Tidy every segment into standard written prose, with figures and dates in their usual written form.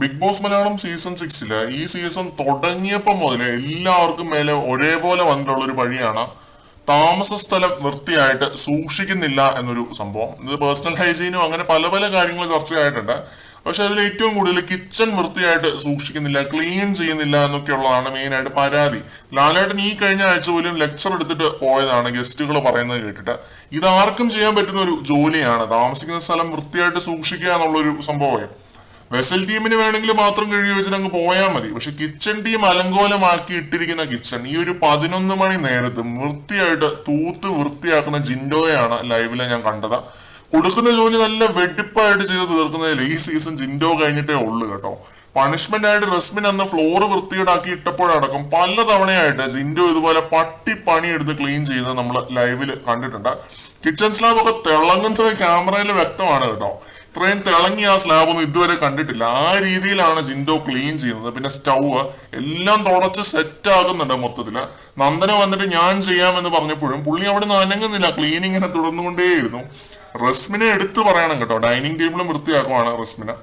Big boss Malayalam season 6 ഈ season തുടങ്ങിയപ്പോൾ മുതലേ എല്ലാവർക്കും മേലെ ഒരേപോലെ വന്നിട്ടുള്ള ഒരു വഴിയാണ് താമസ സ്ഥലം വൃത്തിയായിട്ട് സൂക്ഷിക്കുന്നില്ല എന്നൊരു സംഭവം. ഇത് പേഴ്സണൽ ഹൈജീനും അങ്ങനെ പല പല കാര്യങ്ങൾ ചർച്ചയായിട്ടുണ്ട്. പക്ഷെ അതിൽ ഏറ്റവും കൂടുതൽ കിച്ചൺ വൃത്തിയായിട്ട് സൂക്ഷിക്കുന്നില്ല, ക്ലീൻ ചെയ്യുന്നില്ല എന്നൊക്കെയുള്ളതാണ് മെയിൻ ആയിട്ട് പരാതി. ലാലേട്ടൻ ഈ കഴിഞ്ഞ ആഴ്ച പോലും ലെക്ചർ എടുത്തിട്ട് പോയതാണ് ഗസ്റ്റുകൾ പറയുന്നത് കേട്ടിട്ട്. ഇത് ആർക്കും ചെയ്യാൻ പറ്റുന്ന ഒരു ജോലിയാണ്, താമസിക്കുന്ന സ്ഥലം വൃത്തിയായിട്ട് സൂക്ഷിക്കുക എന്നുള്ളൊരു സംഭവം. വെസൽ ടീമിന് വേണമെങ്കിൽ മാത്രം കഴുകി വെച്ചിട്ട് അങ്ങ് പോയാൽ മതി. പക്ഷെ കിച്ചൺ ടീം അലങ്കോലമാക്കി ഇട്ടിരിക്കുന്ന കിച്ചൺ ഈ ഒരു 11 മണി നേരത്ത് വൃത്തിയായിട്ട് തൂത്ത് വൃത്തിയാക്കുന്ന ജിൻഡോയാണ് ലൈവില് ഞാൻ കണ്ടത്. കൊടുക്കുന്ന ജോലി നല്ല വെടിപ്പായിട്ട് ചെയ്ത് തീർക്കുന്നതിൽ ഈ സീസൺ ജിൻഡോ കഴിഞ്ഞിട്ടേ ഉള്ളു കേട്ടോ. പണിഷ്മെന്റ് ആയിട്ട് റസ്മിൻ അന്ന് ഫ്ലോർ വൃത്തിയേടാക്കി ഇട്ടപ്പോഴടക്കം പല തവണയായിട്ട് ജിൻഡോ ഇതുപോലെ പട്ടി പണിയെടുത്ത് ക്ലീൻ ചെയ്യുന്നത് നമ്മൾ ലൈവില് കണ്ടിട്ടുണ്ട്. കിച്ചൺ സ്ലാബ് ഒക്കെ തിളങ്ങുന്നത് ക്യാമറയിൽ വ്യക്തമാണ് കേട്ടോ. ഇത്രയും തിളങ്ങി ആ സ്ലാബ് ഒന്നും ഇതുവരെ കണ്ടിട്ടില്ല. ആ രീതിയിലാണ് ജിൻഡോ ക്ലീൻ ചെയ്യുന്നത്. പിന്നെ സ്റ്റൗവ് എല്ലാം തുടച്ച് സെറ്റ് ആകുന്നുണ്ട് മൊത്തത്തില്. നന്ദന വന്നിട്ട് ഞാൻ ചെയ്യാമെന്ന് പറഞ്ഞപ്പോഴും പുള്ളി അവിടെ നിന്ന് അനങ്ങുന്നില്ല, ക്ലീനിങ്ങിനെ തുടർന്നുകൊണ്ടേയിരുന്നു. റസ്മിനെ എടുത്തു പറയണം കേട്ടോ, ഡൈനിങ് ടേബിളും വൃത്തിയാക്കുവാണ് റസ്മിന്.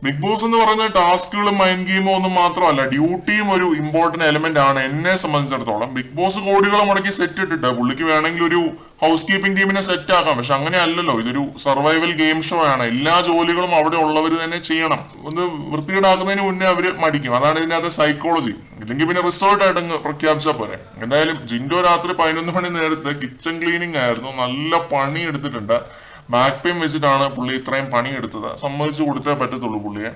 ബിഗ് ബോസ് എന്ന് പറയുന്ന ടാസ്കുകളും മൈൻഡ് ഗെയിമോ ഒന്നും മാത്രമല്ല, ഡ്യൂട്ടിയും ഒരു ഇമ്പോർട്ടന്റ് എലമെന്റ് ആണ് എന്നെ സംബന്ധിച്ചിടത്തോളം. ബിഗ് ബോസ് കോടികളെ മുടക്കി സെറ്റ് ഇട്ടിട്ട് പുള്ളിക്ക് വേണമെങ്കിൽ ഒരു ഹൗസ് കീപ്പിംഗ് ടീമിനെ സെറ്റ് ആക്കാം. പക്ഷെ അങ്ങനെ അല്ലല്ലോ, ഇതൊരു സർവൈവൽ ഗെയിം ഷോ ആണ്. എല്ലാ ജോലികളും അവിടെ ഉള്ളവർ തന്നെ ചെയ്യണം. ഒന്ന് വൃത്തികേടാക്കുന്നതിന് മുന്നേ അവര് മടിക്കും. അതാണ് ഇതിനകത്ത് സൈക്കോളജി. ഇല്ലെങ്കിൽ പിന്നെ റിസോർട്ട് ആയിട്ട് അങ്ങ് പ്രഖ്യാപിച്ചാൽ പോരെ. എന്തായാലും ജിൻഡോ രാത്രി 11 മണി നേരത്ത് കിച്ചൺ ക്ലീനിങ് ആയിരുന്നു, നല്ല പണി എടുത്തിട്ടുണ്ട്. ബാക്ക് പെയിൻ വെച്ചിട്ടാണ് പുള്ളി ഇത്രയും പണിയെടുത്തത്. സമ്മതിച്ചു കൊടുത്തേ പറ്റത്തുള്ളൂ പുള്ളിയെ.